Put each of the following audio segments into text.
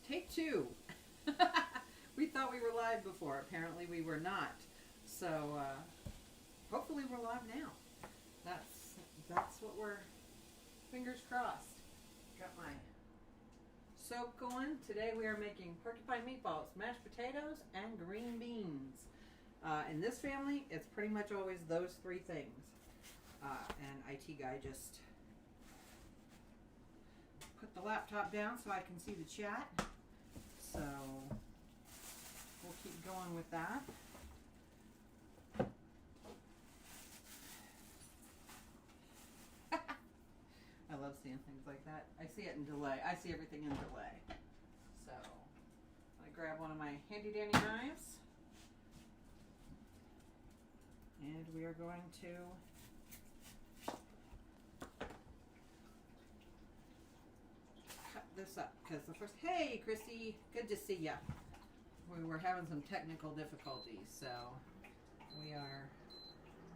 Take two. We thought we were live before. Apparently we were not. So hopefully we're live now. That's what we're, fingers crossed. Got my soap going. Today we are making porcupine meatballs, mashed potatoes, and green beans. In this family, it's pretty much always those three things. And IT guy just put the laptop down so I can see the chat. So we'll keep going with that. I love seeing things like that. I see it in delay. I see everything in delay. So I grab one of my handy dandy knives. And we are going to cut this up because the first, hey Christy, good to see ya. We were having some technical difficulties, so we are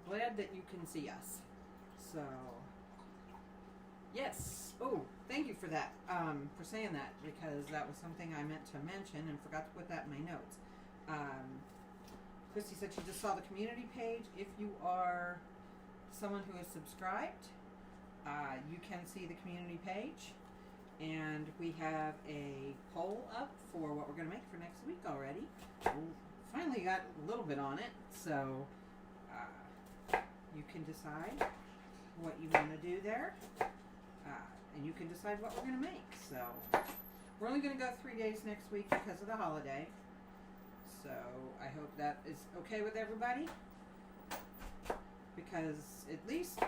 glad that you can see us. So yes, oh, thank you for that, for saying that, because that was something I meant to mention and forgot to put that in my notes. Christy said she just saw the community page. If you are someone who is subscribed, you can see the community page. And we have a poll up for what we're going to make for next week already. We finally got a little bit on it, so you can decide what you want to do there. And you can decide what we're going to make. So we're only going to go 3 days next week because of the holiday. So I hope that is okay with everybody, because at least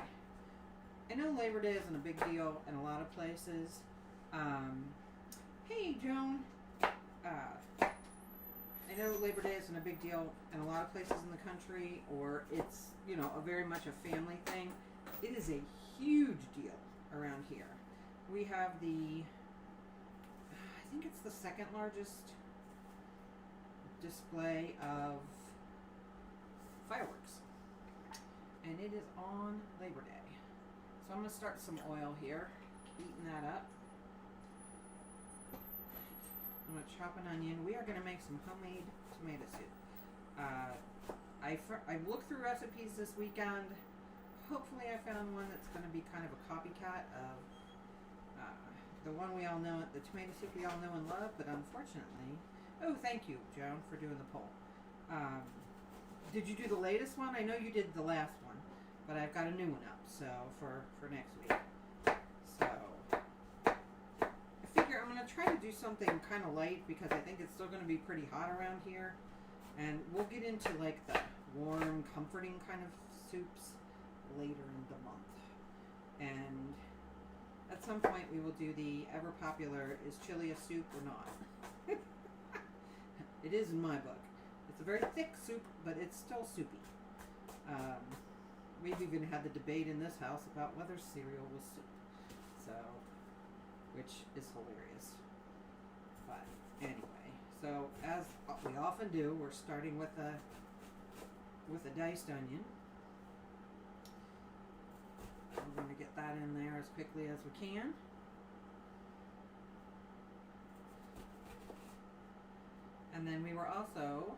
I know Labor Day isn't a big deal in a lot of places. Hey Joan, I know Labor Day isn't a big deal in a lot of places in the country, or it's, you know, a very much a family thing. It is a huge deal around here. We have the, I think it's the second largest display of fireworks, and it is on Labor Day. So I'm going to start some oil here, heating that up. I'm going to chop an onion. We are going to make some homemade tomato soup. I looked through recipes this weekend. Hopefully I found one that's going to be kind of a copycat of the one we all know, the tomato soup we all know and love, but unfortunately, oh, thank you, Joan, for doing the poll. Did you do the latest one? I know you did the last one, but I've got a new one up, so for next week. So I figure I'm going to try to do something kind of light, because I think it's still going to be pretty hot around here, and we'll get into like the warm, comforting kind of soups later in the month. And at some point we will do the ever popular, is chili a soup or not? It is in my book. It's a very thick soup, but it's still soupy. We've even had the debate in this house about whether cereal was soup. So, which is hilarious. But anyway, so as we often do, we're starting with a diced onion. We're going to get that in there as quickly as we can. And then we were also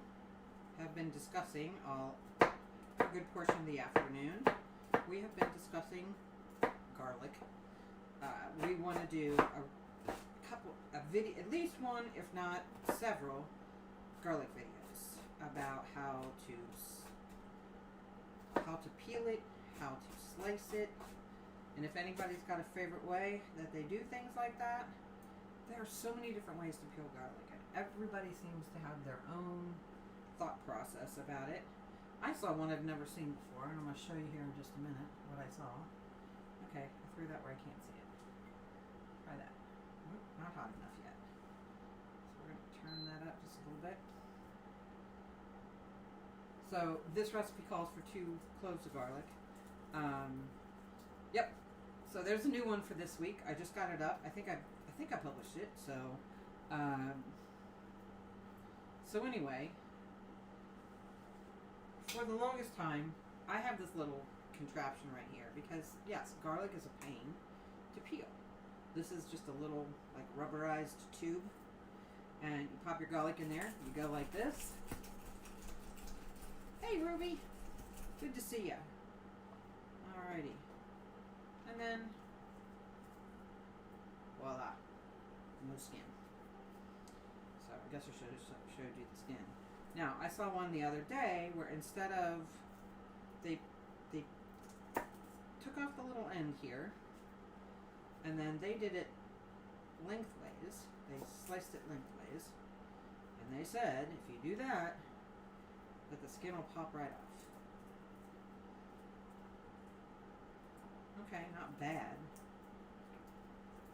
have been discussing a good portion of the afternoon. We have been discussing garlic. We want to do a video, at least one, if not several, garlic videos about how to peel it, how to slice it, and if anybody's got a favorite way that they do things like that. There are so many different ways to peel garlic, and everybody seems to have their own thought process about it. I saw one I've never seen before, and I'm going to show you here in just a minute what I saw. Okay, I threw that where I can't see it. Try that. Oop, not hot enough yet. So we're going to turn that up just a little bit. So this recipe calls for 2 cloves of garlic. Yep. So there's a new one for this week. I just got it up. I think I published it. So, so anyway, for the longest time, I have this little contraption right here because, yes, garlic is a pain to peel. This is just a little, like, rubberized tube, And you pop your garlic in there. You go like this. Hey, Ruby. Good to see ya. Alrighty. And then, voila. No skin. So I guess I should have showed you the skin. Now, I saw one the other day where instead of, they took off the little end here, and then they did it lengthways. They sliced it lengthways, and they said if you do that the skin will pop right off. Okay, not bad,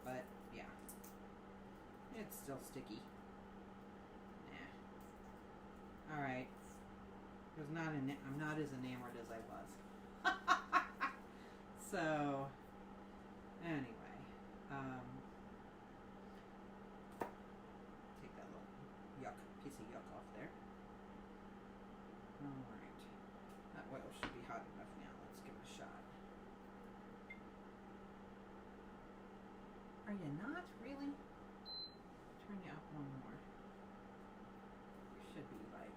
but yeah, it's still sticky. Nah. All right, I'm not as enamored as I was. So anyway, take that little piece of yuck off there. All right, that oil should be hot enough now. Let's give it a shot. Are you not really? Turn you up one more. You should be like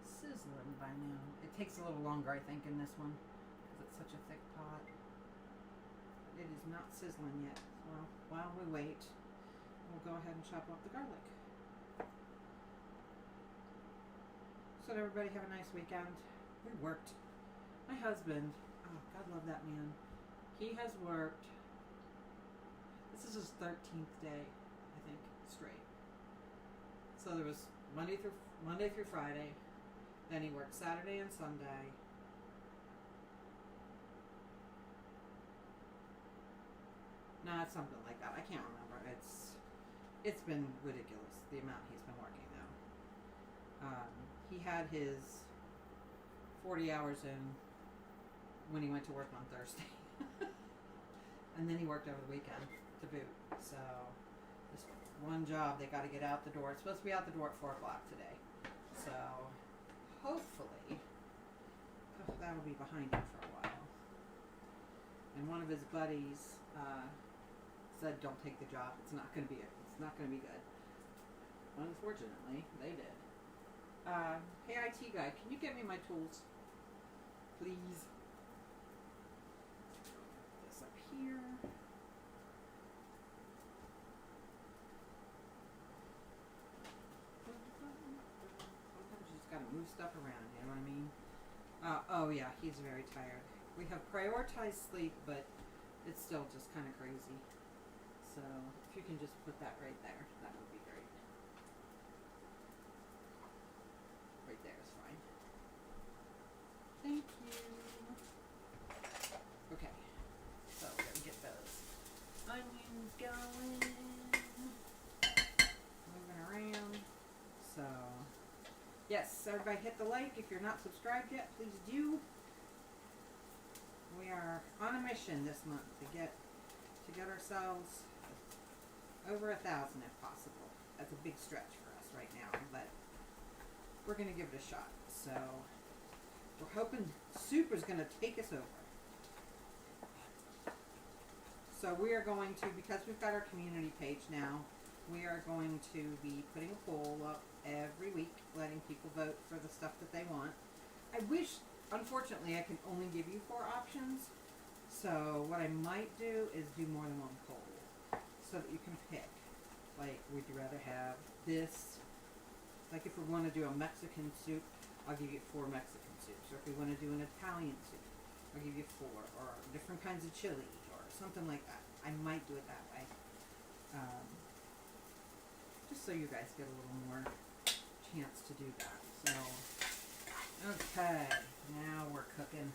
sizzling by now. It takes a little longer, I think, in this one because it's such a thick pot. It is not sizzling yet. Well, while we wait, we'll go ahead and chop up the garlic. So did everybody have a nice weekend? We worked. My husband, oh, God love that man. He has worked, this is his 13th day, I think, straight. So there was Monday through Friday. Then he worked Saturday and Sunday. No, it's something like that. I can't remember. It's been ridiculous the amount he's been working now. He had his 40 hours in when he went to work on Thursday, and then he worked over the weekend to boot. So this one job, they got to get out the door. It's supposed to be out the door at 4 o'clock today. So hopefully that'll be behind him for a while. And one of his buddies said, "Don't take the job. It's not going to be good." Unfortunately, they did. Hey, IT guy, can you get me my tools, please? Put this up here. Sometimes you just gotta move stuff around. You know what I mean? Oh yeah, he's very tired. We have prioritized sleep, but it's still just kind of crazy. So if you can just put that right there, that would be great. Right there is fine. Thank you. Okay, so we're gonna get those onions going, moving around. So yes, everybody hit the like. If you're not subscribed yet, please do. We are on a mission this month to get ourselves over 1,000 if possible. That's a big stretch for us right now, but we're going to give it a shot. So we're hoping soup is going to take us over. So we are going to, because we've got our community page now, we are going to be putting a poll up every week, letting people vote for the stuff that they want. I wish, unfortunately, I can only give you 4 options. So what I might do is do more than one poll, so that you can pick. Like, would you rather have this? Like, if we want to do a Mexican soup, I'll give you 4 Mexican soups. Or if we want to do an Italian soup, I'll give you 4. Or different kinds of chili, or something like that. I might do it that way. Just so you guys get a little more chance to do that. So, okay, now we're cooking.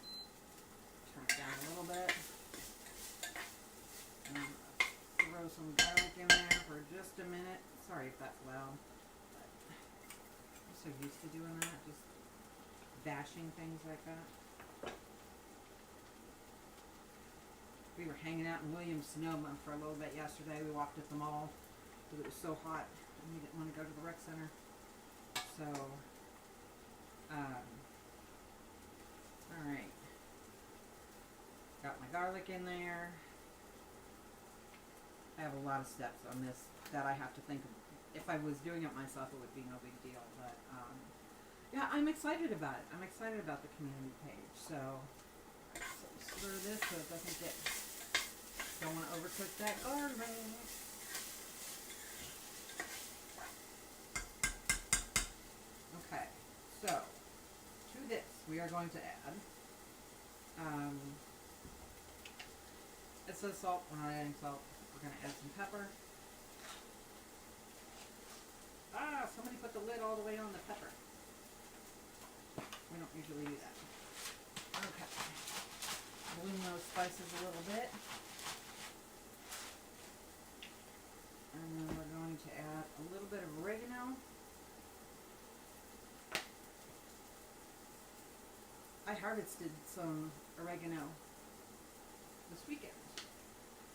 Turn it down a little bit. Throw some garlic in there for just a minute. Sorry if that's loud, but I'm so used to doing that, just bashing things like that. We were hanging out in Williams-Sonoma for a little bit yesterday. We walked at the mall because it was so hot and we didn't want to go to the rec center. So, alright. Got my garlic in there. I have a lot of steps on this that I have to think if I was doing it myself, it would be no big deal. But yeah, I'm excited about it. I'm excited about the community page. So stir this so it doesn't get. Don't want to overcook that garlic. Okay, so to this we are going to add. It says salt. We're not adding salt. We're going to add some pepper. Ah, somebody put the lid all the way on the pepper. We don't usually do that. Okay. Bloom those spices a little bit. And then we're going to add a little bit of oregano. I harvested some oregano this weekend.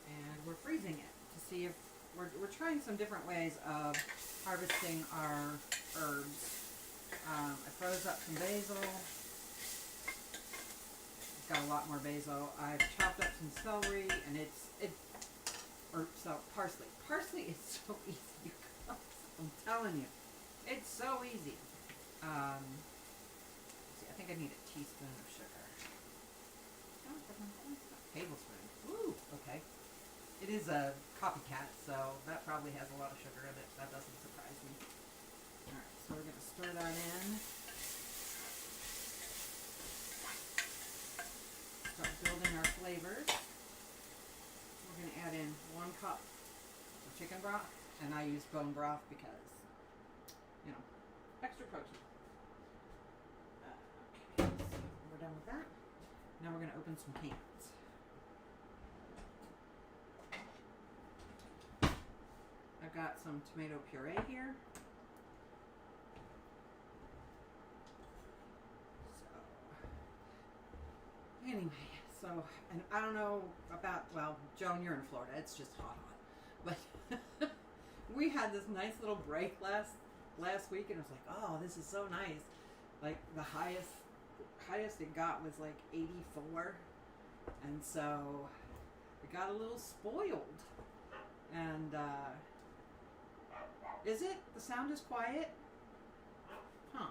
And we're freezing it to see if we're trying some different ways of harvesting our herbs. I froze up some basil. Got a lot more basil. I've chopped up some celery, and parsley. Parsley is so easy, you guys. I'm telling you, it's so easy. See, I think I need a teaspoon of sugar. Tablespoon. Ooh, okay. It is a copycat, so that probably has a lot of sugar in it. That doesn't surprise me. Alright, so we're going to stir that in. Start building our flavors. We're going to add in 1 cup of chicken broth, and I use bone broth because, you know, extra protein. Okay, so we're done with that. Now we're going to open some cans. I've got some tomato puree here. So, anyway, and I don't know about, well, Joan, you're in Florida. It's just hot. But we had this nice little break last week, and it was like, oh, this is so nice. Like, the highest it got was like 84. And so, we got a little spoiled. And, is it? The sound is quiet? Huh.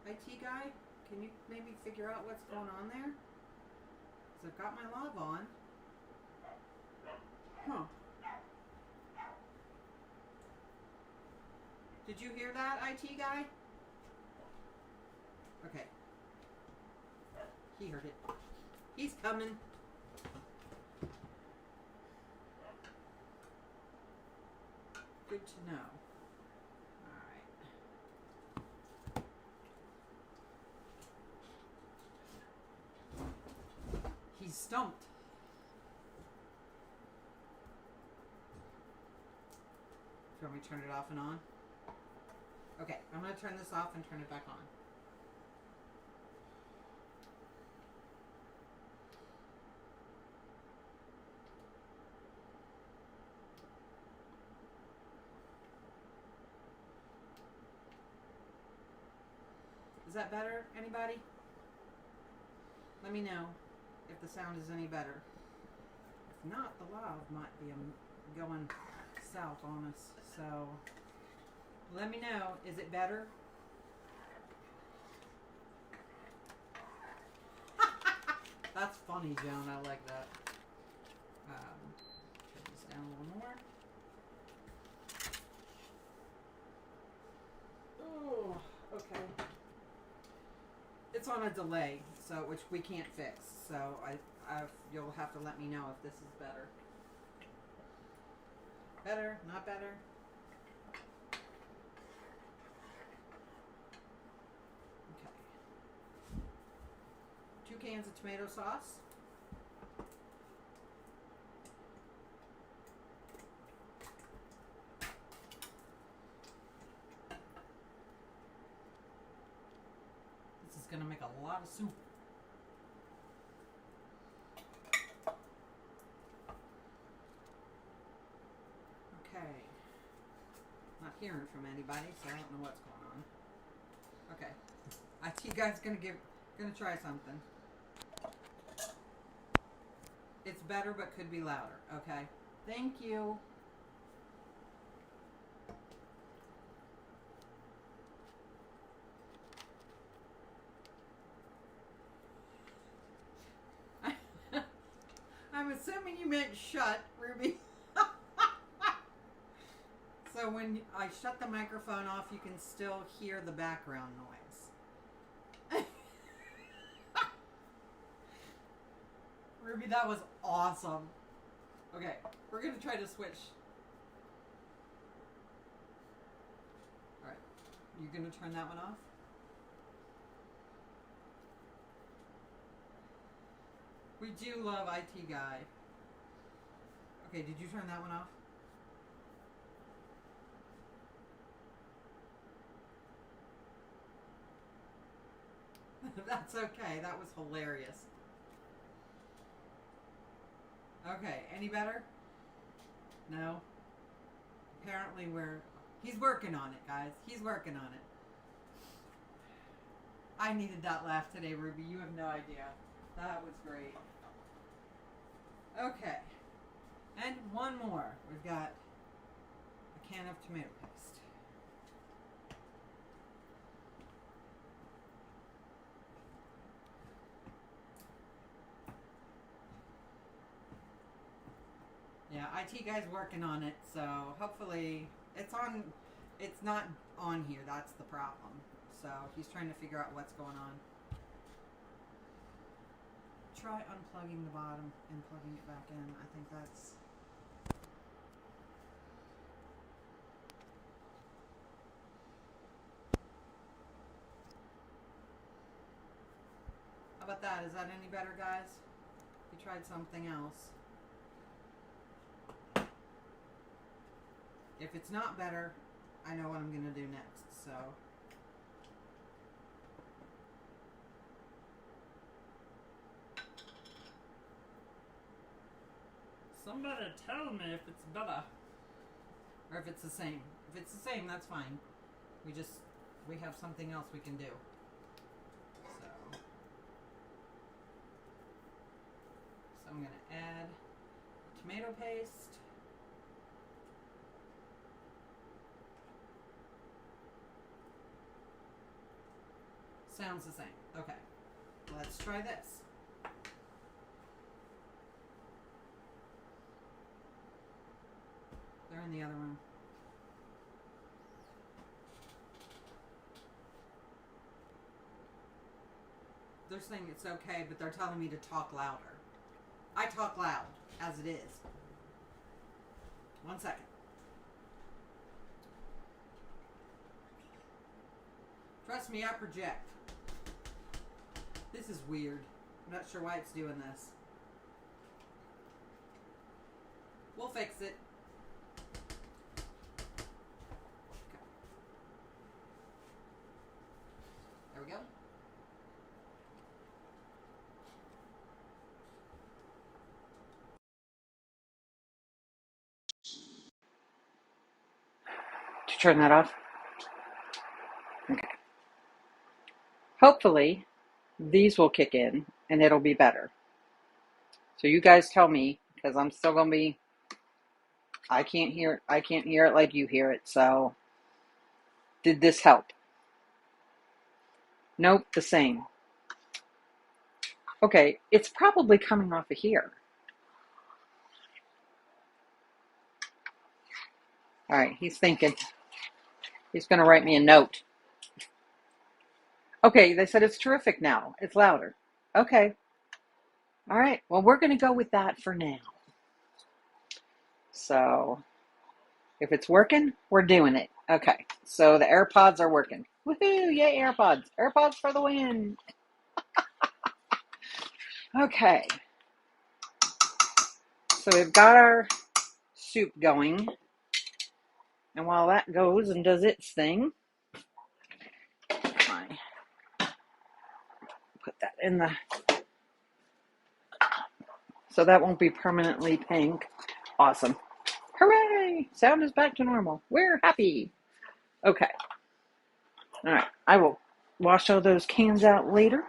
IT guy, can you maybe figure out what's going on there? Because I've got my lav on. Huh. Did you hear that, IT guy? Okay. He heard it. He's coming. Good to know. Alright. He's stumped. Do you want me to turn it off and on? Okay, I'm going to turn this off and turn it back on. Is that better? Anybody? Let me know if the sound is any better. If not, the lav might be going south on us. So, let me know. Is it better? That's funny, Joan. I like that. Turn this down a little more. Oh, okay. It's on a delay, so which we can't fix. So you'll have to let me know if this is better. Better? Not better? Okay. 2 cans of tomato sauce. This is going to make a lot of soup. Okay. Not hearing from anybody, so I don't know what's going on. Okay. IT guy's gonna try something. It's better but could be louder. Okay. Thank you. assuming you meant shut, Ruby. So when I shut the microphone off, you can still hear the background noise. Ruby, that was awesome. Okay, we're going to try to switch. Alright, you going to turn that one off? We do love IT Guy. Okay, did you turn that one off? That's okay. That was hilarious. Okay, any better? No? Apparently he's working on it, guys. He's working on it. I needed that laugh today, Ruby. You have no idea. That was great. Okay. And one more. We've got a can of tomato paste. Yeah, IT Guy's working on it, so hopefully it's not on here. That's the problem. So he's trying to figure out what's going on. Try unplugging the bottom and plugging it back in. I think that's... How about that? Is that any better, guys? We tried something else. If it's not better, I know what I'm going to do next, so... Somebody tell me if it's better. Or if it's the same. If it's the same, that's fine. We have something else we can do. So I'm going to add tomato paste. Sounds the same. Okay. Let's try this. They're in the other room. They're saying it's okay, but they're telling me to talk louder. I talk loud, as it is. 1 second. Trust me, I project. This is weird. I'm not sure why it's doing this. We'll fix it. Okay. There we go. Did you turn that off? Okay. Hopefully, these will kick in and it'll be better. So you guys tell me, because I'm still going to be... I can't hear it like you hear it, so... Did this help? Nope, the same. Okay, it's probably coming off of here. Alright, he's thinking. He's going to write me a note. Okay, they said it's terrific now. It's louder. Okay. Alright, well, we're going to go with that for now. So, if it's working, we're doing it. Okay, so the AirPods are working. Woohoo! Yay, AirPods! AirPods for the win! Okay. So we've got our soup going. And while that goes and does its thing, put that in the... So that won't be permanently pink. Awesome. Hooray! Sound is back to normal. We're happy. Okay. Alright, I will wash all those cans out later.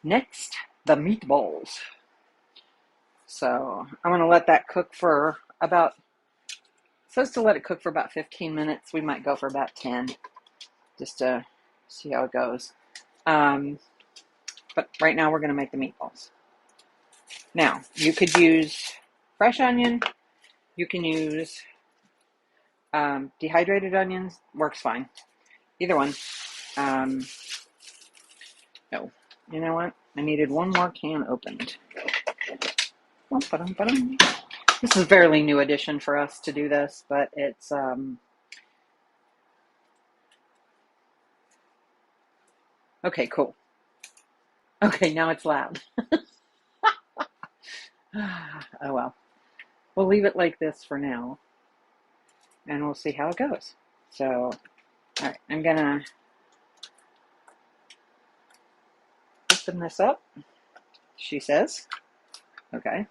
Next, the meatballs. So I'm going to let that cook for about... Supposed to let it cook for about 15 minutes. We might go for about 10. Just to see how it goes. But right now we're going to make the meatballs. Now, you could use fresh onion. You can use dehydrated onions. Works fine. Either one. No. You know what? I needed one more can opened. This is a fairly new addition for us to do this, but it's okay, cool. Okay, now it's loud. Oh well. We'll leave it like this for now, and we'll see how it goes. So, alright, I'm gonna open this up, she says. Okay.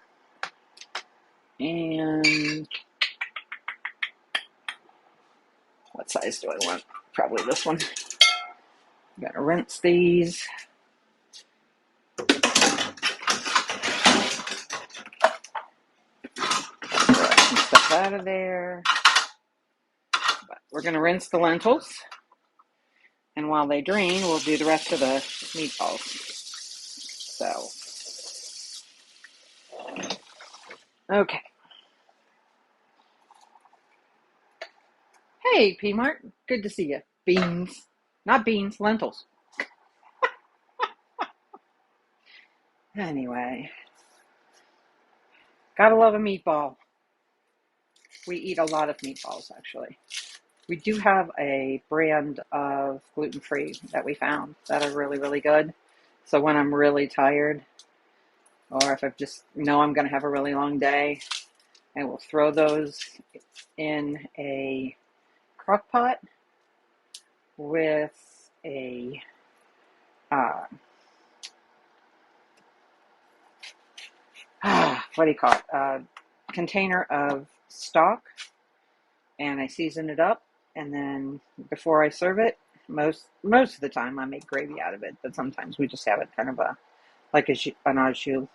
And what size do I want? Probably this one. I'm gonna rinse these. Stuff out of there. But we're gonna rinse the lentils. And while they drain, we'll do the rest of the meatballs. So, okay. Hey, P-Mart. Good to see you. Beans. Not beans, lentils. Anyway. Gotta love a meatball. We eat a lot of meatballs, actually. We do have a brand of gluten-free that we found that are really, really good. So when I'm really tired, or if I just know I'm going to have a really long day, I will throw those in a crock pot with a what do you call it? Container of stock, and I season it up, and then before I serve it, most of the time I make gravy out of it, but sometimes we just have it kind of like an au jus.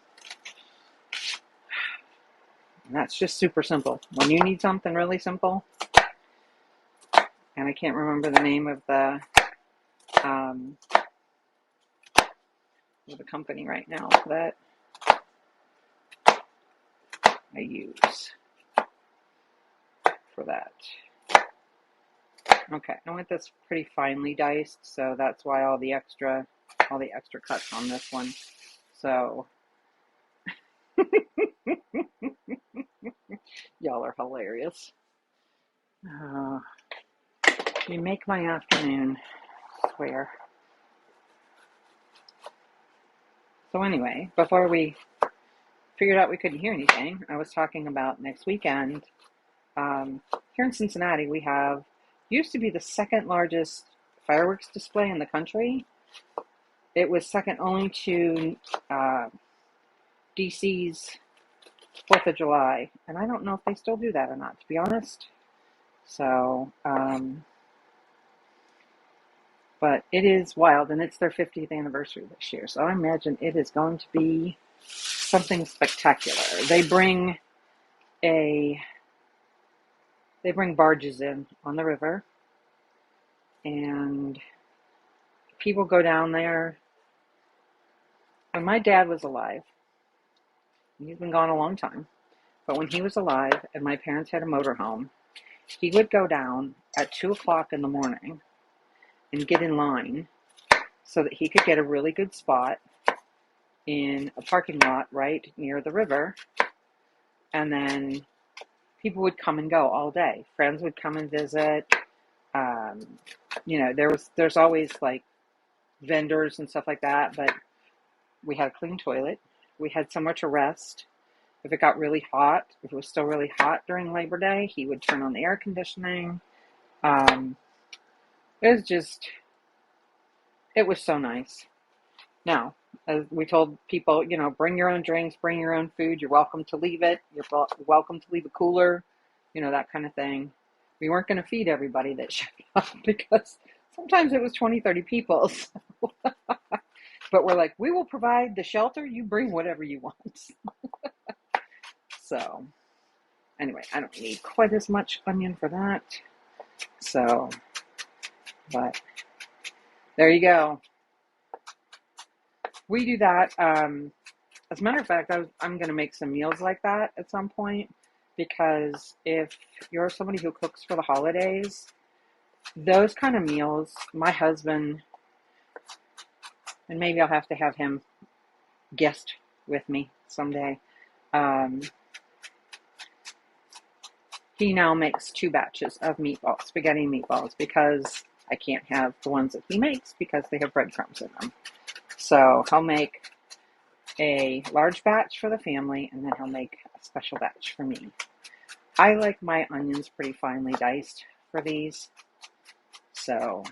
And that's just super simple. When you need something really simple, and I can't remember the name of the company right now that I use for that. Okay, I want this pretty finely diced, so that's why all the extra cuts on this one. So y'all are hilarious. You make my afternoon, I swear. So anyway, before we figured out we couldn't hear anything, I was talking about next weekend. Here in Cincinnati, we have, used to be the second largest fireworks display in the country. It was second only to DC's 4th of July. And I don't know if they still do that or not, to be honest. So, but it is wild, and it's their 50th anniversary this year. So I imagine it is going to be something spectacular. They bring barges in on the river, and people go down there. When my dad was alive, and he's been gone a long time, but when he was alive and my parents had a motorhome, he would go down at 2 o'clock in the morning and get in line so that he could get a really good spot in a parking lot right near the river. And then people would come and go all day. Friends would come and visit. There's always like vendors and stuff like that, but we had a clean toilet. We had somewhere to rest. If it got really hot, if it was still really hot during Labor Day, he would turn on the air conditioning. It was so nice. Now, as we told people, bring your own drinks, bring your own food. You're welcome to leave it. You're welcome to leave a cooler, that kind of thing. We weren't going to feed everybody that showed up because sometimes it was 20, 30 people. So. But we're like, we will provide the shelter. You bring whatever you want. So, anyway, I don't need quite as much onion for that. So, but there you go. We do that. As a matter of fact, I'm going to make some meals like that at some point, because if you're somebody who cooks for the holidays, those kind of meals, my husband, and maybe I'll have to have him guest with me someday. He now makes 2 batches of meatballs, spaghetti meatballs, because I can't have the ones that he makes because they have breadcrumbs in them. So he'll make a large batch for the family, and then he'll make a special batch for me. I like my onions pretty finely diced for these. So,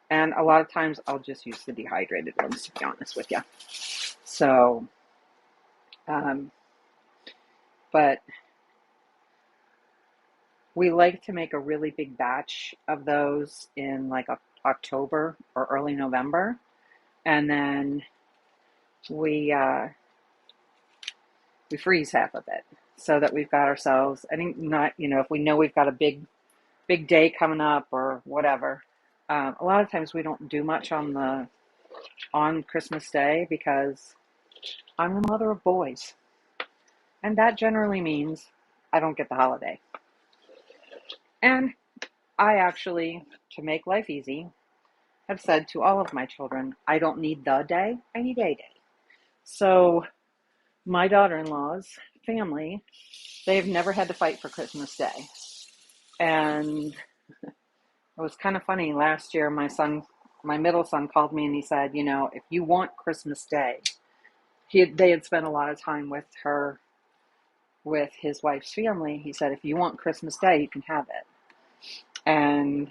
and a lot of times I'll just use the dehydrated ones, to be honest with you. So, but we like to make a really big batch of those in like October or early November. And then we freeze half of it so that we've got ourselves, I think not, if we know we've got a big day coming up or whatever. A lot of times we don't do much on Christmas Day because I'm the mother of boys. And that generally means I don't get the holiday. And I actually, to make life easy, have said to all of my children, I don't need the day, I need a day. So my daughter-in-law's family, they've never had to fight for Christmas Day. And it was kind of funny. Last year, my middle son called me and he said, if you want Christmas Day, they had spent a lot of time with his wife's family. He said, if you want Christmas Day, you can have it. And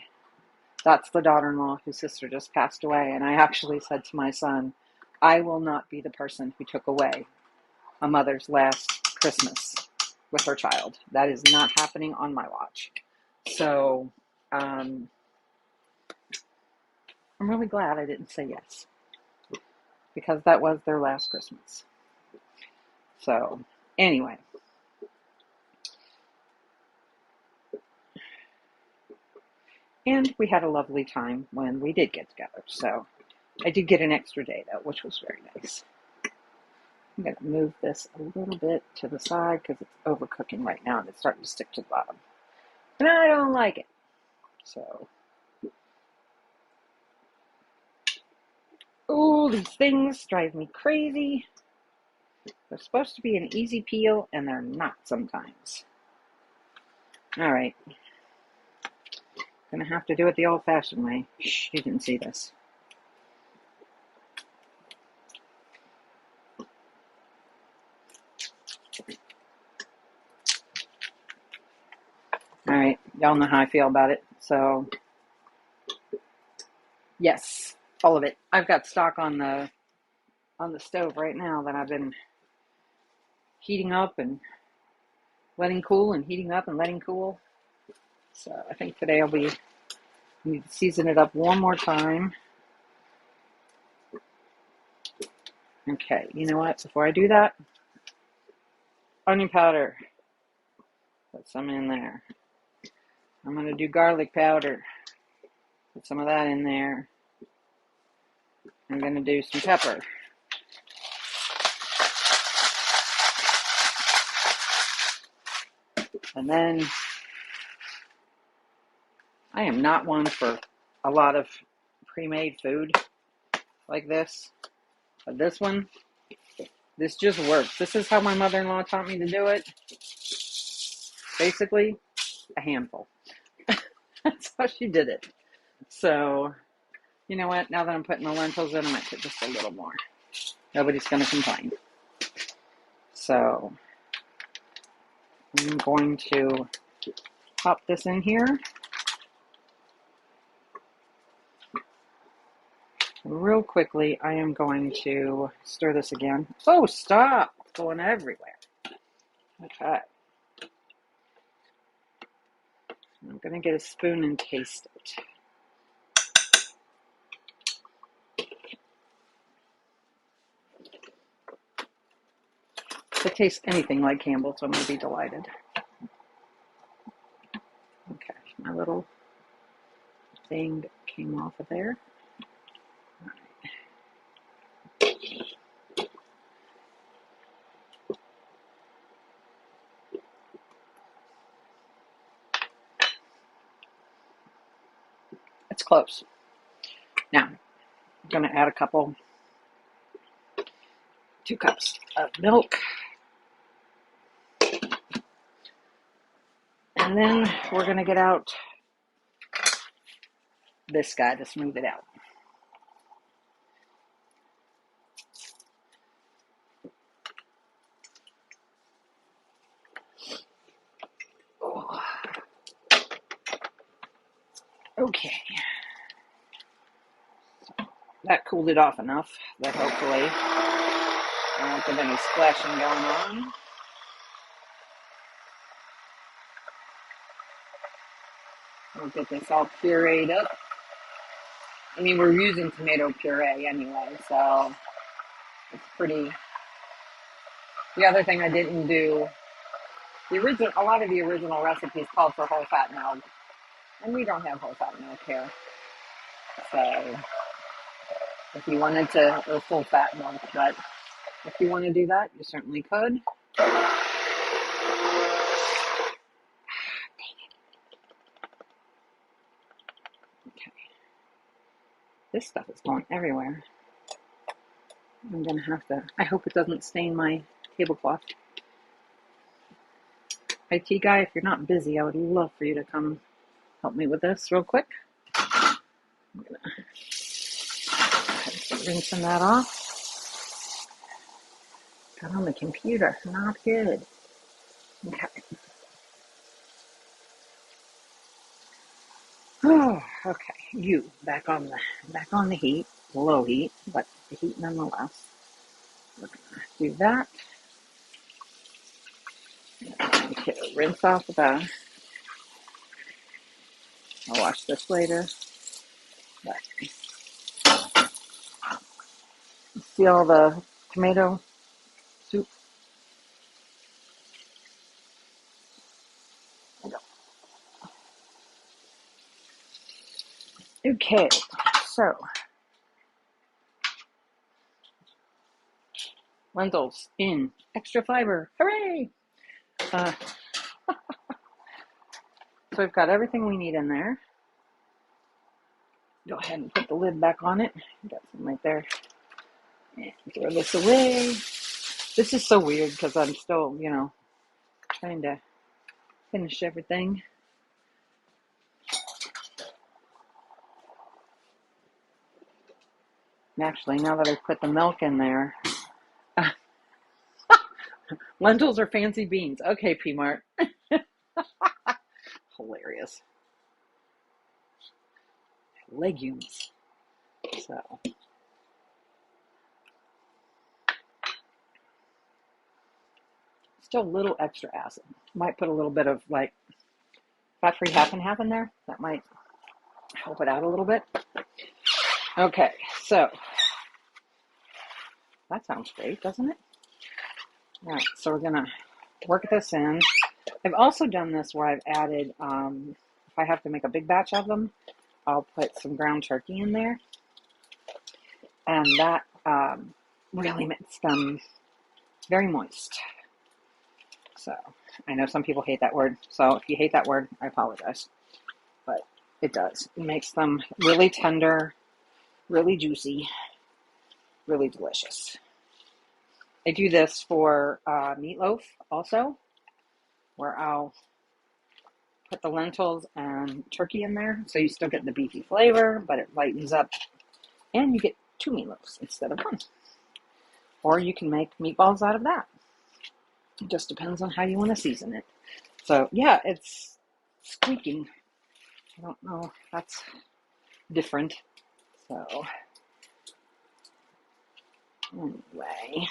that's the daughter-in-law whose sister just passed away. And I actually said to my son, I will not be the person who took away a mother's last Christmas with her child. That is not happening on my watch. So, I'm really glad I didn't say yes, because that was their last Christmas. So, anyway. And we had a lovely time when we did get together. So, I did get an extra day, though, which was very nice. I'm going to move this a little bit to the side because it's overcooking right now and it's starting to stick to the bottom. And I don't like it. So, oh, these things drive me crazy. They're supposed to be an easy peel, and they're not sometimes. All right. Gonna have to do it the old-fashioned way. Shh, you didn't see this. All right, y'all know how I feel about it. So, yes, all of it. I've got stock on the stove right now that I've been heating up and letting cool, and heating up and letting cool. So I think today I need to season it up one more time. Okay, you know what? Before I do that, onion powder. Put some in there. I'm going to do garlic powder. Put some of that in there. I'm going to do some pepper. And then I am not one for a lot of pre-made food like this. But this just works. This is how my mother-in-law taught me to do it. Basically, a handful. That's how she did it. So, you know what? Now that I'm putting the lentils in, I might put just a little more. Nobody's going to complain. So, I'm going to pop this in here. Real quickly, I am going to stir this again. Oh, stop! It's going everywhere. Okay. I'm going to get a spoon and taste it. If it tastes anything like Campbell's, I'm going to be delighted. Okay, my little thing came off of there. It's close. Now, I'm going to add 2 cups of milk. And then we're going to get out this guy to smooth it out. Oh. Okay. That cooled it off enough that hopefully I don't have any splashing going on. We'll get this all pureed up. I mean, we're using tomato puree anyway, so it's pretty. The other thing I didn't do, a lot of the original recipes called for whole fat milk, and we don't have whole fat milk here. So if you wanted to, or full fat milk, but if you want to do that, you certainly could. Okay. This stuff is going everywhere. I'm going to have to, I hope it doesn't stain my tablecloth. IT guy, if you're not busy, I would love for you to come help me with this real quick. I'm going to rinsing that off. Got on the computer, not good. Okay. Oh, okay. You back on the heat, low heat, but the heat nonetheless. We're gonna do that. Okay, rinse off the bath. I'll wash this later. But see all the tomato soup? Okay, so lentils in, extra fiber, hooray! So we've got everything we need in there. Go ahead and put the lid back on it. Got some right there. And throw this away. This is so weird because I'm still, trying to finish everything. And actually, now that I put the milk in there, lentils are fancy beans. Okay, P-Mart. Hilarious. Legumes. So. Still a little extra acid. Might put a little bit of fat-free half and half in there. That might help it out a little bit. Okay, so that sounds great, doesn't it? All right, so we're gonna work this in. I've also done this where I've added, if I have to make a big batch of them, I'll put some ground turkey in there, and that really makes them very moist. So I know some people hate that word, so if you hate that word, I apologize. But it does. It makes them really tender, really juicy, really delicious. I do this for meatloaf also, where I'll put the lentils and turkey in there, so you still get the beefy flavor, but it lightens up, and you get 2 meatloafs instead of 1. Or you can make meatballs out of that. It just depends on how you want to season it. So yeah, it's squeaking. I don't know if that's different. So anyway,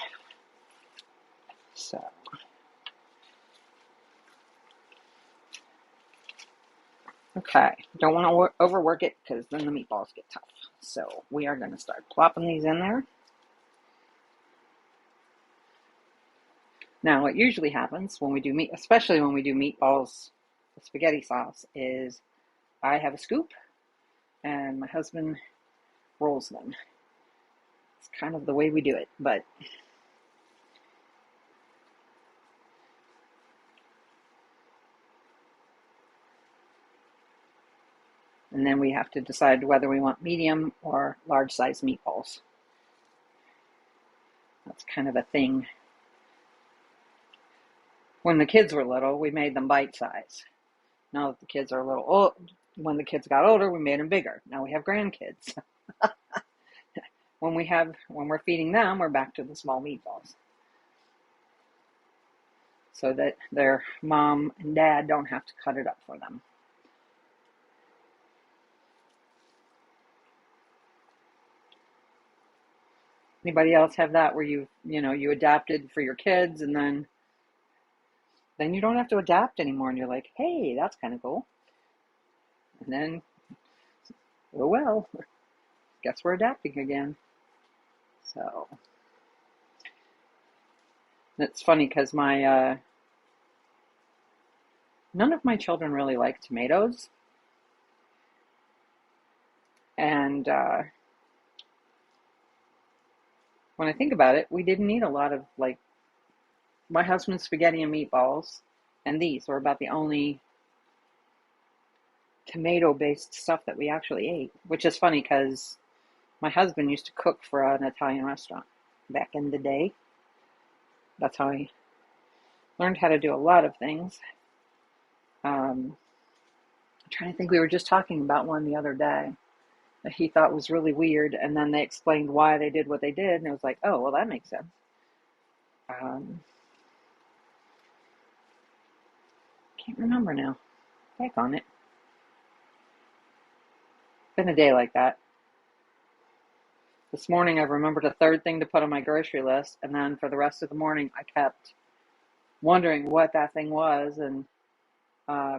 okay, don't want to overwork it because then the meatballs get tough. So we are going to start plopping these in there. Now, what usually happens when we do especially when we do meatballs with spaghetti sauce, is I have a scoop and my husband rolls them. It's kind of the way we do it, but And then we have to decide whether we want medium or large size meatballs. That's kind of a thing. When the kids were little, we made them bite size. Now that the kids are a little old, when the kids got older, we made them bigger. Now we have grandkids. When we're feeding them, we're back to the small meatballs, so that their mom and dad don't have to cut it up for them. Anybody else have that where you adapted for your kids, and then you don't have to adapt anymore, and you're like, hey, that's kind of cool. And then, oh well, guess we're adapting again. So it's funny because none of my children really like tomatoes, and when I think about it, we didn't eat a lot of, like, my husband's spaghetti and meatballs, and these were about the only tomato-based stuff that we actually ate, which is funny because my husband used to cook for an Italian restaurant back in the day. That's how I learned how to do a lot of things. I'm trying to think, we were just talking about one the other day that he thought was really weird, and then they explained why they did what they did, and it was like, oh, well, that makes sense. Can't remember now. Back on it. Been a day like that. This morning I remembered a third thing to put on my grocery list, and then for the rest of the morning I kept wondering what that thing was, and I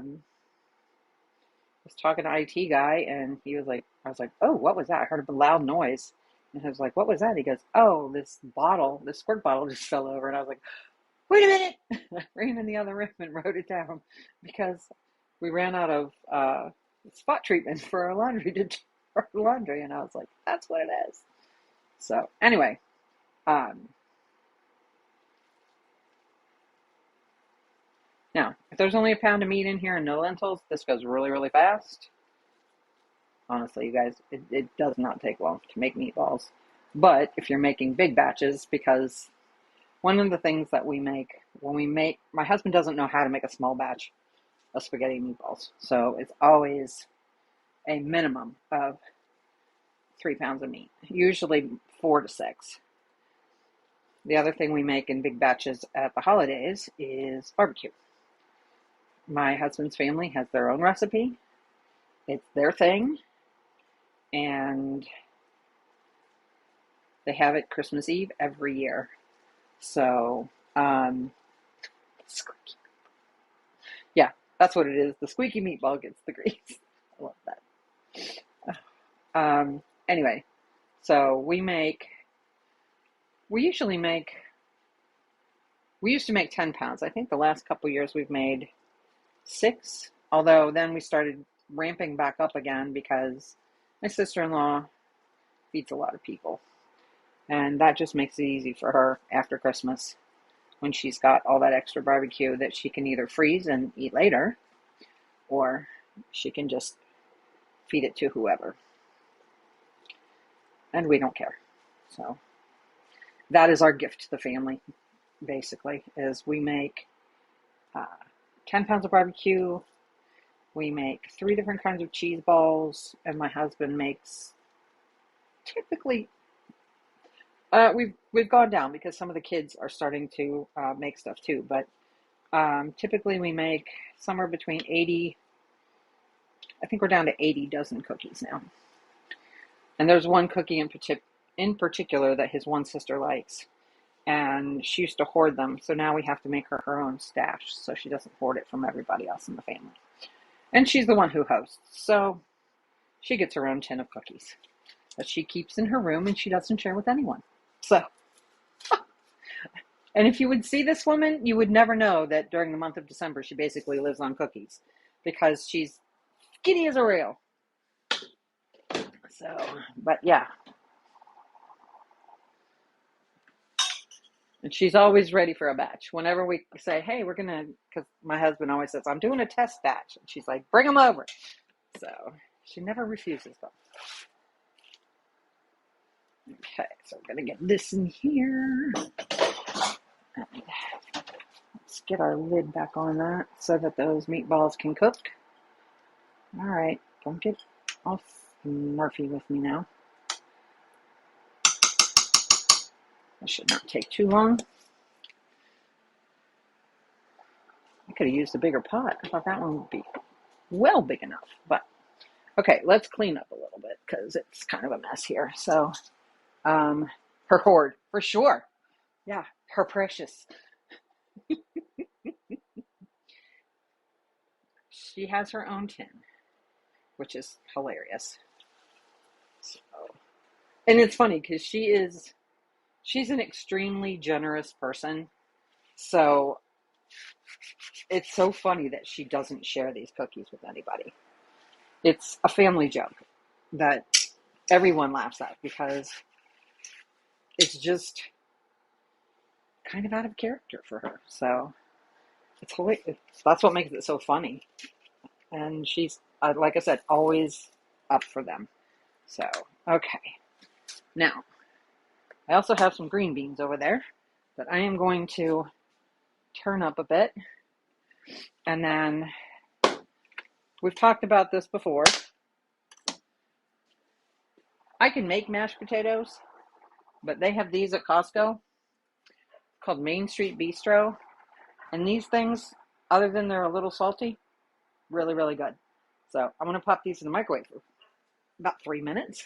was talking to IT guy, and I was like, oh, what was that? I heard a loud noise, and I was like, what was that? He goes, oh, this squirt bottle just fell over, and I was like, wait a minute! I ran in the other room and wrote it down because we ran out of spot treatment for our laundry, and I was like, that's what it is. So anyway, now if there's only a pound of meat in here and no lentils, this goes really, really fast. Honestly, you guys, it does not take long to make meatballs. But if you're making big batches, because one of the things that we make my husband doesn't know how to make a small batch of spaghetti and meatballs. So it's always a minimum of 3 pounds of meat, usually 4 to 6. The other thing we make in big batches at the holidays is barbecue. My husband's family has their own recipe. It's their thing. And they have it Christmas Eve every year. So, yeah, that's what it is. The squeaky meatball gets the grease. I love that. Anyway, so we used to make 10 pounds. I think the last couple years we've made 6, although then we started ramping back up again because my sister-in-law feeds a lot of people. And that just makes it easy for her after Christmas when she's got all that extra barbecue that she can either freeze and eat later, or she can just feed it to whoever. And we don't care. So that is our gift to the family, basically, is we make 10 pounds of barbecue. We make 3 different kinds of cheese balls, and my husband makes typically, we've gone down because some of the kids are starting to make stuff too, but typically we make somewhere between 80, I think we're down to 80 dozen cookies now. And there's one cookie in particular that his one sister likes, and she used to hoard them, so now we have to make her own stash so she doesn't hoard it from everybody else in the family. And she's the one who hosts, so she gets her own tin of cookies that she keeps in her room and she doesn't share with anyone. So, and if you would see this woman, you would never know that during the month of December she basically lives on cookies, because she's skinny as a rail. So, but yeah. And she's always ready for a batch. Whenever we say, hey, we're going to, because my husband always says, I'm doing a test batch. And she's like, bring them over. So She never refuses them. Okay, so I'm going to get this in here. And let's get our lid back on that so that those meatballs can cook. All right, don't get all Murphy with me now. That should not take too long. I could have used a bigger pot. I thought that one would be well big enough. But okay, let's clean up a little bit because it's kind of a mess here. So, her hoard for sure. Yeah, her precious. She has her own tin, which is hilarious. So, and it's funny because she's an extremely generous person. So it's so funny that she doesn't share these cookies with anybody. It's a family joke that everyone laughs at because it's just kind of out of character for her. So it's hilarious. That's what makes it so funny. And she's, like I said, always up for them. So, okay. Now, I also have some green beans over there that I am going to turn up a bit. And then, we've talked about this before. I can make mashed potatoes, but they have these at Costco called Main Street Bistro. And these things, other than they're a little salty, really, really good. So I'm going to pop these in the microwave for about 3 minutes.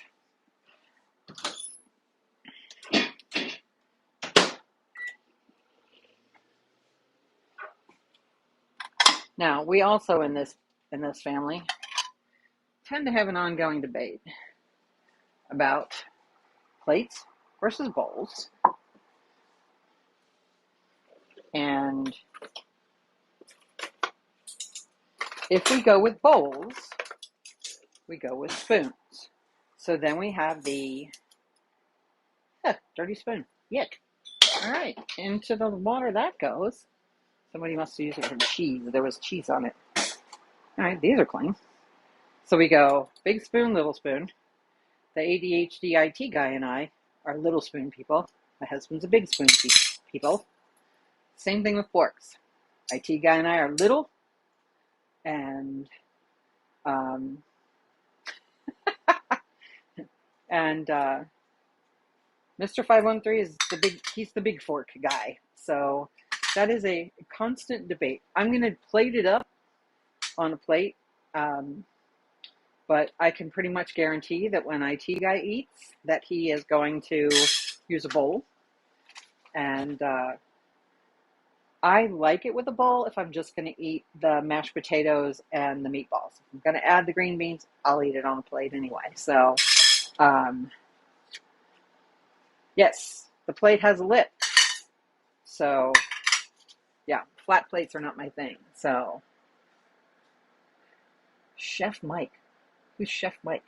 Now, we also in this family tend to have an ongoing debate about plates versus bowls. And if we go with bowls, we go with spoons. So then we have the dirty spoon. Yuck. All right, into the water that goes. Somebody must use it for cheese. There was cheese on it. All right, these are clean. So we go big spoon, little spoon. The ADHD IT guy and I are little spoon people. My husband's a big spoon people. Same thing with forks. IT guy and I are little, and Mr. 513 is he's the big fork guy. So that is a constant debate. I'm going to plate it up on a plate, but I can pretty much guarantee that when IT guy eats, that he is going to use a bowl. And I like it with a bowl if I'm just going to eat the mashed potatoes and the meatballs. If I'm going to add the green beans, I'll eat it on a plate anyway. So, yes, the plate has a lip. So, yeah, flat plates are not my thing. So, Chef Mike. Who's Chef Mike?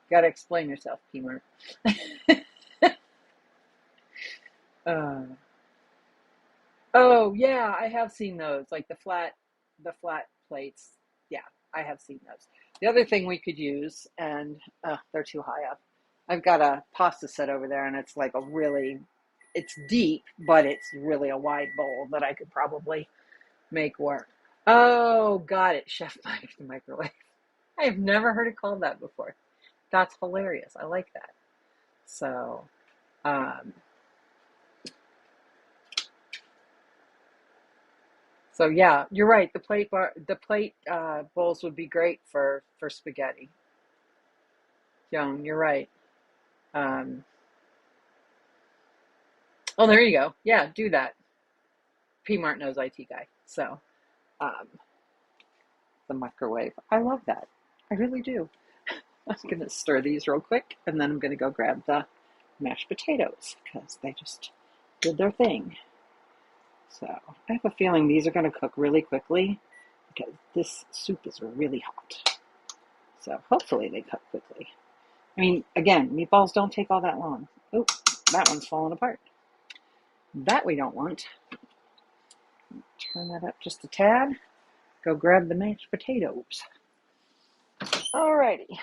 Got to explain yourself, P-Mart. Oh yeah, I have seen those, like the flat plates. Yeah, I have seen those. The other thing we could use, and they're too high up. I've got a pasta set over there, and it's like it's deep, but it's really a wide bowl that I could probably make work. Oh, got it, Chef Mike, the microwave. I have never heard it called that before. That's hilarious. I like that. So, yeah, you're right. The plate bowls would be great for spaghetti. Joan, you're right. Oh, there you go. Yeah, do that. P Mart knows IT guy. So, um, the microwave. I love that. I really do. I'm gonna stir these real quick, and then I'm gonna go grab the mashed potatoes because they just did their thing. So I have a feeling these are going to cook really quickly because this soup is really hot. So hopefully they cook quickly. I mean, again, meatballs don't take all that long. Oh, that one's falling apart. That we don't want. Turn that up just a tad. go grab the mashed potatoes. Alrighty.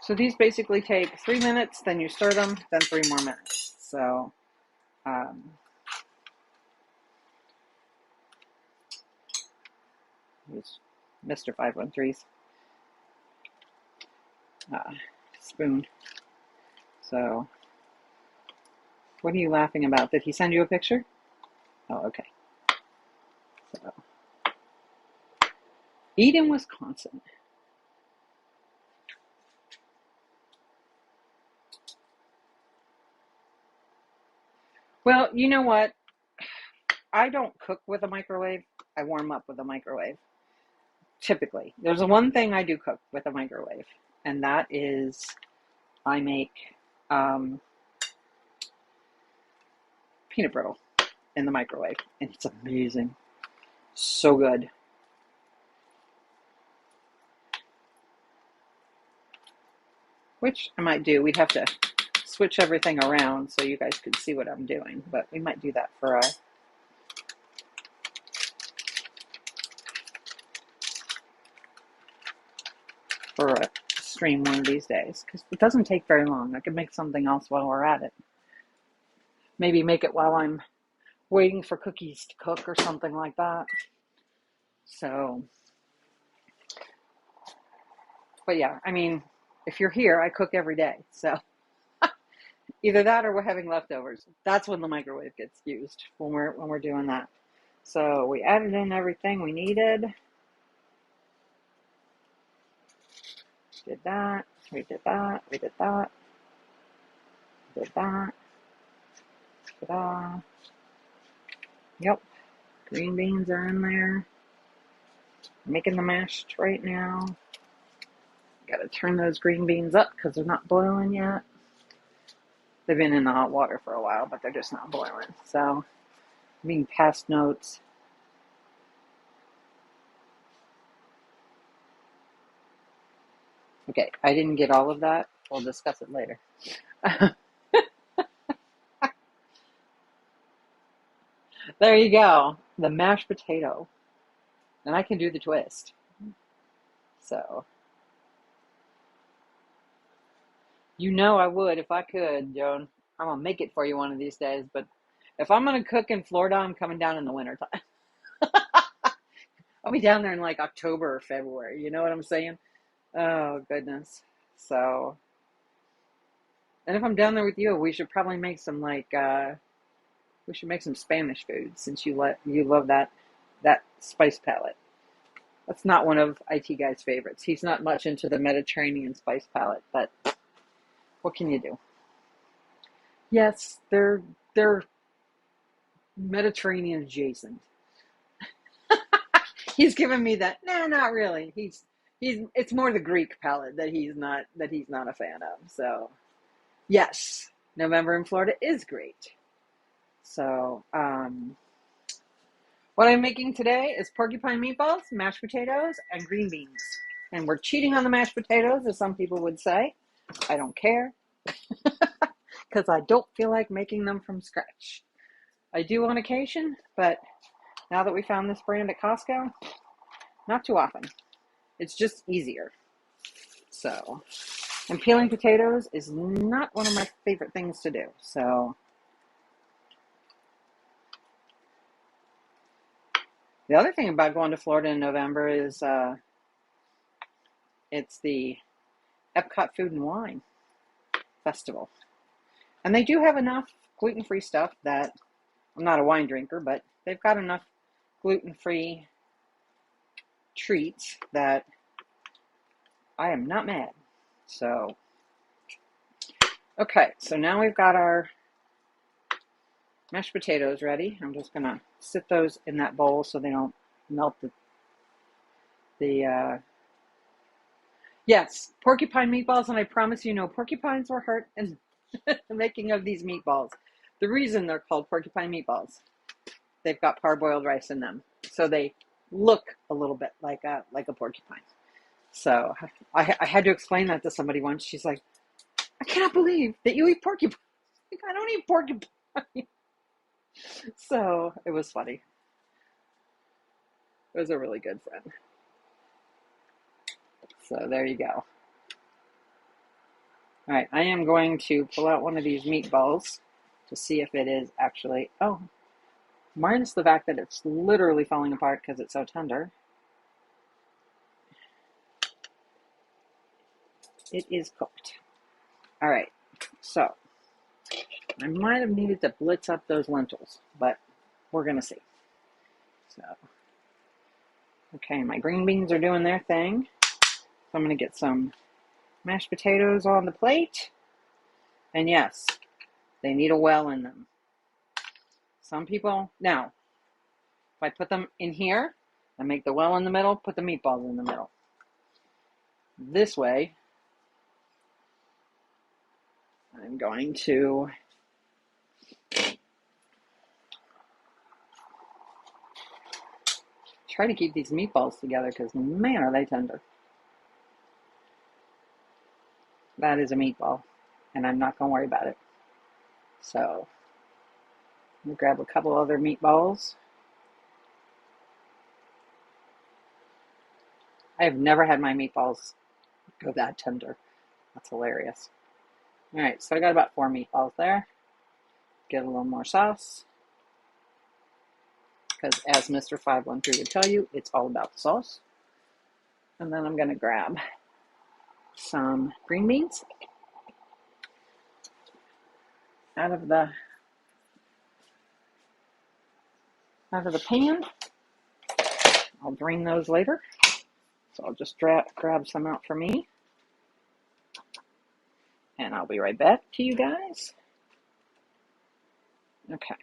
So these basically take 3 minutes, then you stir them, then 3 more minutes. So, use Mr. 513's spoon. So, what are you laughing about? Did he send you a picture? Oh, okay. So, Eden, Wisconsin. Well, you know what? I don't cook with a microwave. I warm up with a microwave. Typically. There's one thing I do cook with a microwave, and that is I make peanut brittle in the microwave, and it's amazing. So good. Which I might do. We'd have to switch everything around so you guys could see what I'm doing, but we might do that for a stream one of these days, because it doesn't take very long. I could make something else while we're at it. Maybe make it while I'm waiting for cookies to cook or something like that. So, but yeah, I mean, if you're here, I cook every day. So either that or we're having leftovers. That's when the microwave gets used, when we're doing that. So we added in everything we needed. Did that. We did that. We did that. We did that. Ta-da. Yep. Green beans are in there. Making the mashed right now. Got to turn those green beans up because they're not boiling yet. They've been in the hot water for a while, but they're just not boiling. So, I'm being passed notes. Okay, I didn't get all of that. We'll discuss it later. There you go. The mashed potato. And I can do the twist. So, you know I would if I could, Joan. I'm going to make it for you one of these days. But if I'm going to cook in Florida, I'm coming down in the wintertime. I'll be down there in like October or February. You know what I'm saying? Oh, goodness. So, and if I'm down there with you, we should probably make some we should make some Spanish food since you love that spice palette. That's not one of IT Guy's favorites. He's not much into the Mediterranean spice palette, but what can you do? Yes, they're Mediterranean adjacent. He's given me that. No, not really. He's it's more the Greek palette that he's not a fan of. So, yes, November in Florida is great. So, what I'm making today is porcupine meatballs, mashed potatoes, and green beans. And we're cheating on the mashed potatoes, as some people would say. I don't care, because I don't feel like making them from scratch. I do on occasion, but now that we found this brand at Costco, not too often. It's just easier. So, and peeling potatoes is not one of my favorite things to do. So, the other thing about going to Florida in November is it's the Epcot Food and Wine Festival. And they do have enough gluten-free stuff that, I'm not a wine drinker, but they've got enough gluten-free treats that I am not mad. So, okay, so now we've got our mashed potatoes ready. I'm just going to sit those in that bowl so they don't melt yes, porcupine meatballs, and I promise you no porcupines were hurt in the making of these meatballs. The reason they're called porcupine meatballs, they've got parboiled rice in them, so they look a little bit like a porcupine. So I had to explain that to somebody once. She's like, I cannot believe that you eat porcupine. Like, I don't eat porcupine. So it was funny. It was a really good friend. So there you go. All right, I am going to pull out one of these meatballs to see if it is actually, oh, minus the fact that it's literally falling apart because it's so tender. It is cooked. All right, so I might have needed to blitz up those lentils, but we're going to see. So, okay, my green beans are doing their thing. So I'm going to get some mashed potatoes on the plate. And yes, they need a well in them. Some people, now, if I put them in here, I make the well in the middle, put the meatballs in the middle. This way, I'm going to try to keep these meatballs together because, man, are they tender. That is a meatball, and I'm not going to worry about it. So, I'm going to grab a couple other meatballs. I have never had my meatballs go that tender. That's hilarious. All right, so I got about 4 meatballs there. Get a little more sauce. Because as Mr. 513 would tell you, it's all about the sauce. And then I'm going to grab some green beans out of the pan. I'll drain those later. So I'll just grab some out for me. And I'll be right back to you guys. Okay.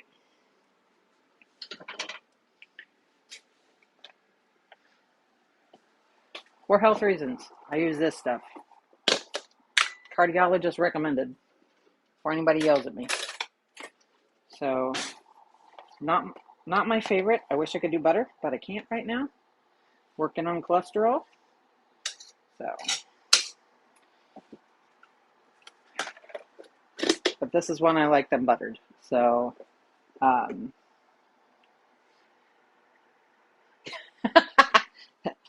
For health reasons, I use this stuff. Cardiologist recommended before anybody yells at me. So, not my favorite. I wish I could do better, but I can't right now. Working on cholesterol. So, but this is one I like them buttered. So, a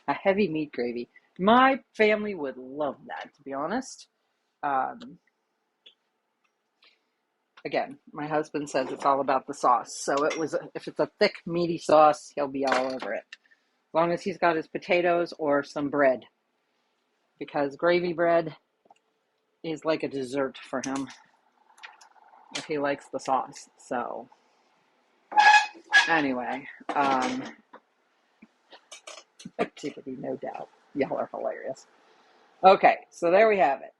heavy meat gravy. My family would love that, to be honest. Again, my husband says it's all about the sauce. So if it's a thick, meaty sauce, he'll be all over it. As long as he's got his potatoes or some bread. Because gravy bread is like a dessert for him if he likes the sauce. So, anyway, activity, no doubt. Y'all are hilarious. Okay, so there we have it.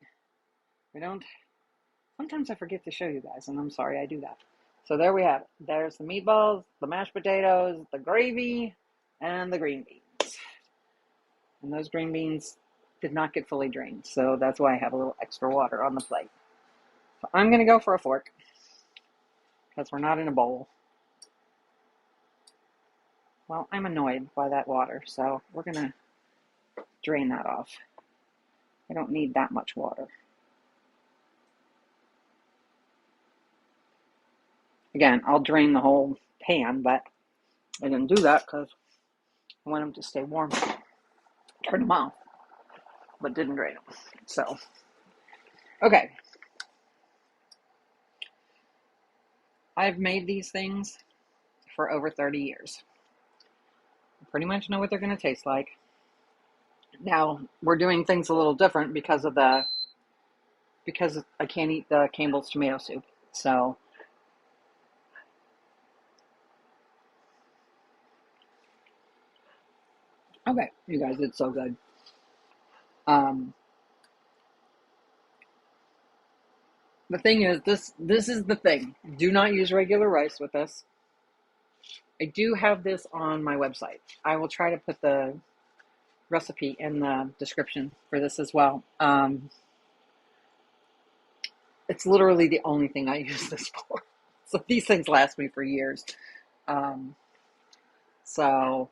Sometimes I forget to show you guys, and I'm sorry I do that. So there we have it. There's the meatballs, the mashed potatoes, the gravy, and the green beans. And those green beans did not get fully drained, so that's why I have a little extra water on the plate. So I'm going to go for a fork, because we're not in a bowl. Well, I'm annoyed by that water, so we're going to drain that off. I don't need that much water. Again, I'll drain the whole pan, but I didn't do that because I want them to stay warm. Turn them off, but didn't drain them. So, okay. I've made these things for over 30 years. I pretty much know what they're going to taste like. Now, we're doing things a little different because I can't eat the Campbell's tomato soup. So, okay, you guys, it's so good. The thing is, this is the thing. Do not use regular rice with this. I do have this on my website. I will try to put the recipe in the description for this as well. It's literally the only thing I use this for. So these things last me for years. So,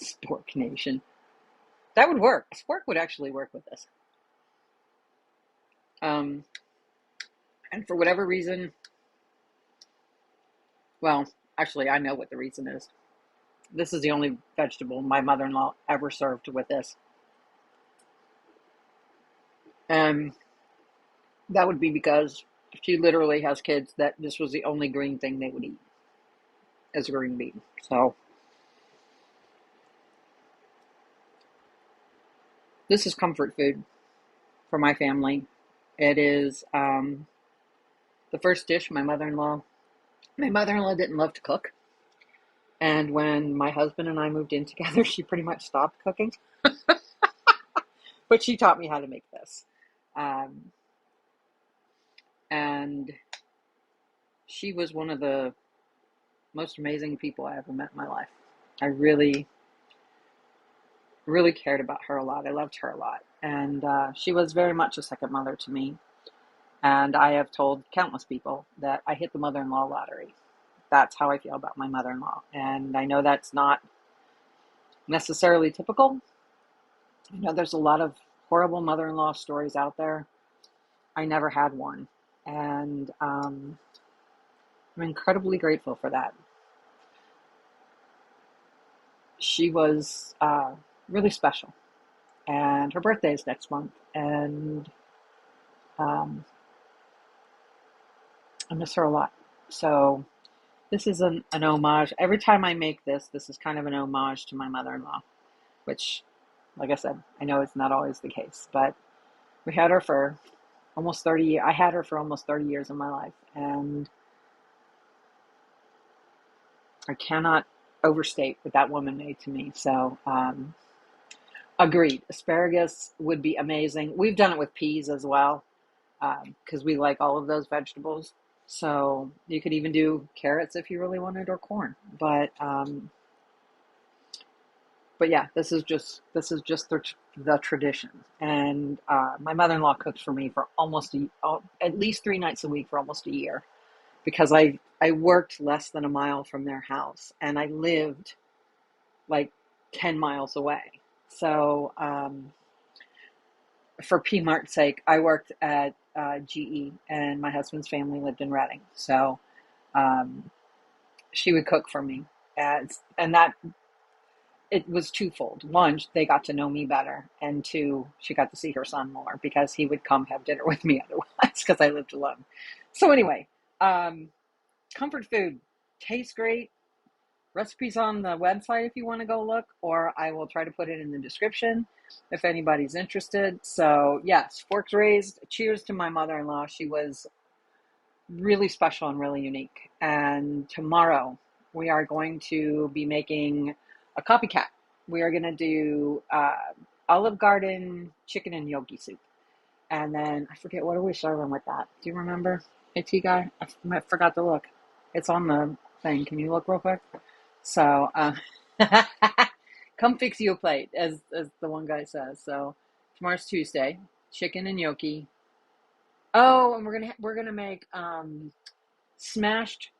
Spork Nation. That would work. Spork would actually work with this. And for whatever reason, Well, actually, I know what the reason is. This is the only vegetable my mother-in-law ever served with this. And that would be because she literally has kids that this was the only green thing they would eat as a green bean. So this is comfort food for my family. It is the first dish my mother-in-law didn't love to cook. And when my husband and I moved in together, she pretty much stopped cooking. But she taught me how to make this. Um, and she was one of the most amazing people I ever met in my life. I really, really cared about her a lot. I loved her a lot. And she was very much a second mother to me. And I have told countless people that I hit the mother-in-law lottery. That's how I feel about my mother-in-law. And I know that's not necessarily typical. I know there's a lot of horrible mother-in-law stories out there. I never had one. And I'm incredibly grateful for that. She was really special. And her birthday is next month. And um, I miss her a lot. So this is an homage. Every time I make this, this is kind of an homage to my mother-in-law, which, like I said, I know it's not always the case, but we had her for almost 30 years. I had her for almost 30 years of my life, and I cannot overstate what that woman made to me. So, agreed. Asparagus would be amazing. We've done it with peas as well, because we like all of those vegetables. So you could even do carrots if you really wanted, or corn. But yeah, this is just the tradition. And my mother-in-law cooked for me for at least 3 nights a week for almost a year, because I worked less than a mile from their house, and I lived like 10 miles away. So for PMart's sake, I worked at GE, and my husband's family lived in Reading. So um, she would cook for me, and that it was twofold. One, they got to know me better, and two, she got to see her son more because he would come have dinner with me otherwise because I lived alone. So anyway, um, comfort food tastes great. Recipes on the website if you want to go look, or I will try to put it in the description if anybody's interested. So yes, forks raised. Cheers to my mother-in-law. She was really special and really unique. And tomorrow we are going to be making a copycat. We are going to do Olive Garden chicken and gnocchi soup. And then I forget, what are we serving with that? Do you remember? Hey, T guy, I forgot to look. It's on the thing. Can you look real quick? So, come fix you a plate, as the one guy says. So tomorrow's Tuesday, chicken and gnocchi. Oh, and we're gonna make smashed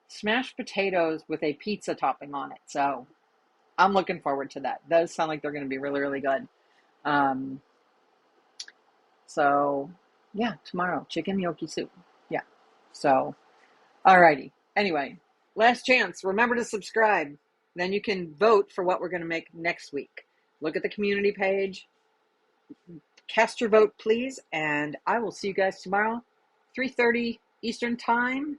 smashed potatoes with a pizza topping on it. So I'm looking forward to that. Those sound like they're gonna be really, really good. Um, so yeah, tomorrow chicken gnocchi soup. Yeah. So alrighty. Anyway, last chance. Remember to subscribe. Then you can vote for what we're going to make next week. Look at the community page. Cast your vote, please. And I will see you guys tomorrow, 3:30 Eastern Time,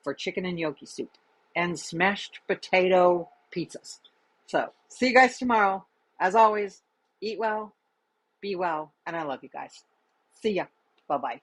for chicken and gnocchi soup and smashed potato pizzas. So see you guys tomorrow. As always, eat well, be well, and I love you guys. See ya. Bye-bye.